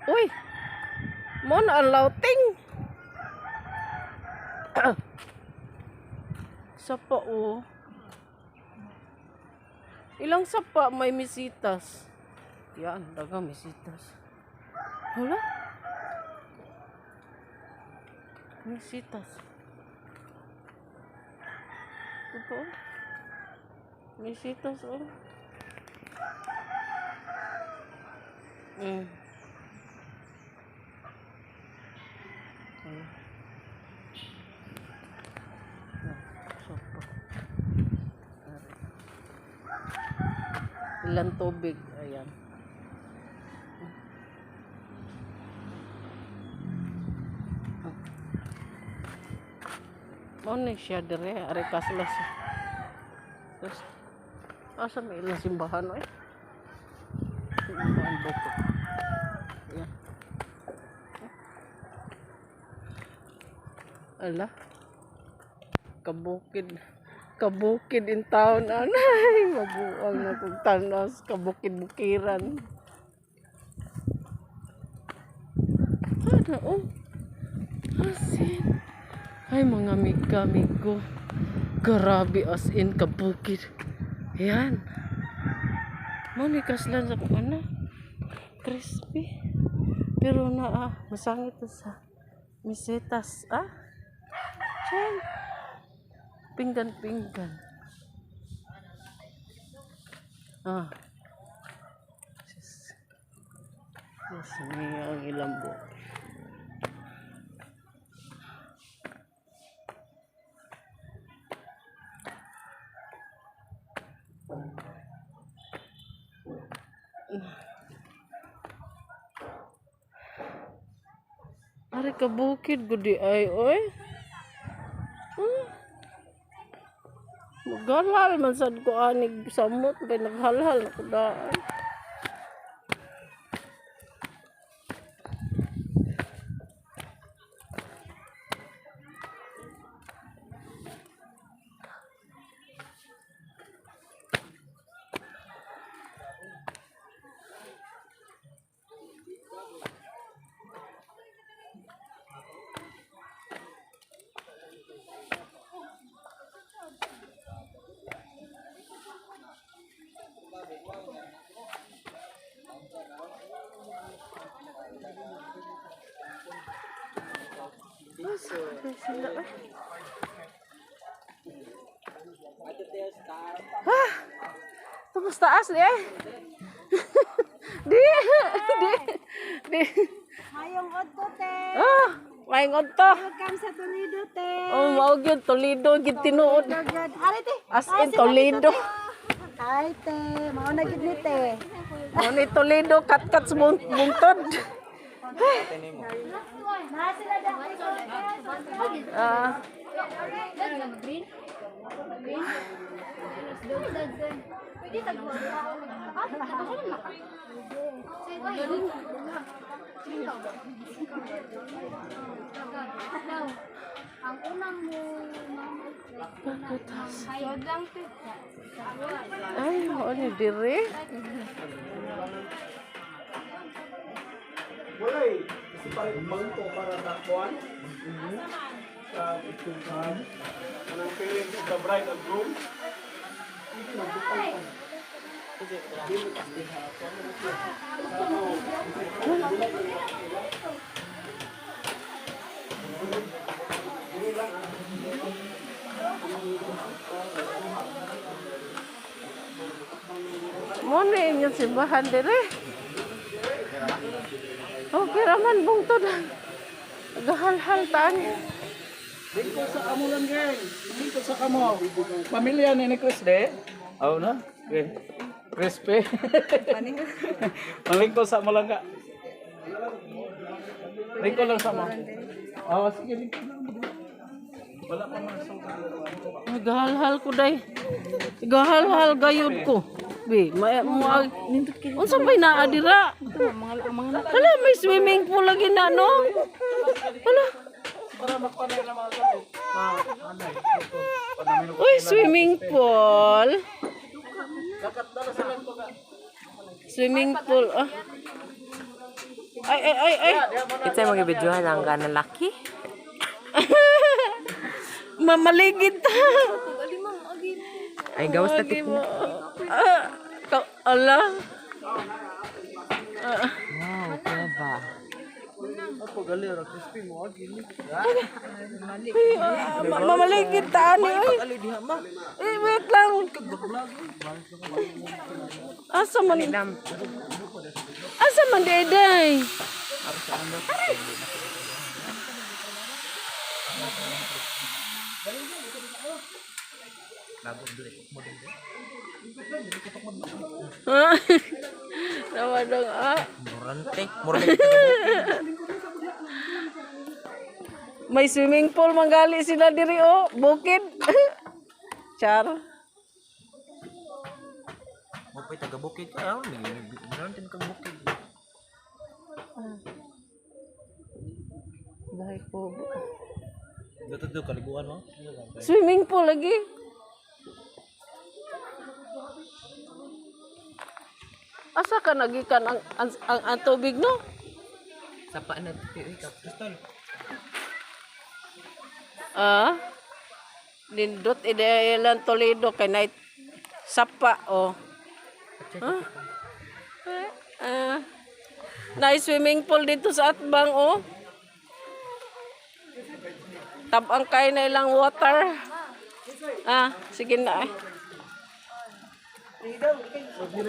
Uy, mon ang lauting. Sapa oh. Ilang sapa may misitas. Yan, dagang misitas. Hala? Misitas. Ito oh. Misitas oh. Mm. Ilan tubig, ayan. Mau nih siya dire, are kaslas. Terus, asa may ilang simbahan eh? Simbahan buko. Ayan. Ala, kabukid in town anay, mabuang na kong tanas, kabukid-bukiran. Ano oh, asin. Ay mga amigo, grabe as in kabukid. Yan, manikas lang sa kung ano, crispy. Pero na masangit sa misetas Chen. Pinggan. Yes, ini ang ilang buo. Ari kabukid gudi ay oy. Maghalhal man sad ko anig samot kay naghalhal ako daan. Tapos taas eh. Di. Mayong odto te. Maing odto. Welcome sa Toledo te. Mao gyud Toledo gid tinuod. Ari te. As in Toledo. Ay te, mao na gid ni te. Mao ni Toledo kat bungtod. Na sila daw. Green? Pwede tagwa. Ang unang mo hayod lang te. Ay, mao ni dire. Boleh, kasi parang bangko para takbuhan. Sa itungan. Anong parents of the bride and groom? Mo ni inyong simbahan dire. Okay raman bungtod. Gahal-hal taan. Dito sa kamo lang, girl. Dito sa kamo. Pamilya ni Chris de. Oh, na? Okay. Crispy. Malingko sa mo lang ka. Lingko lang sa mo. Oh, sige, lingko lang. Wala pa man sa Gahal-hal ko day. Gahal-hal gayud ko. Be, unsa bay naa dira? Hala, may swimming pool lagi na no. Hala. para magpanay na mga gamit. Anay, ito. Panamino ko Uy, swimming pool. Dakat dala sila ko ka. Swimming pool. Ay. Kita mga videohan ang ganang laki. Mamaligid ta. Ay, gawas na Lagi mo. Ala. Wow, diba? Mamaligid ta ani oy. Wait lang. Asa man deday? Nawadong Murante. May swimming pool manggali sila diri oh, bukid. Char. Mapay taga-bukid. Ay, meron din kang bukid. Bahay po. Dito daw, kaliguan mo? Swimming pool lagi. Asa ka nagikan ang tubig no? Sapa na, Kristol. Lindot idealan Toledo kay night sapa oh. Na swimming pool dito sa Atbang oh. Tabang kay na ilang water. Sige na eh.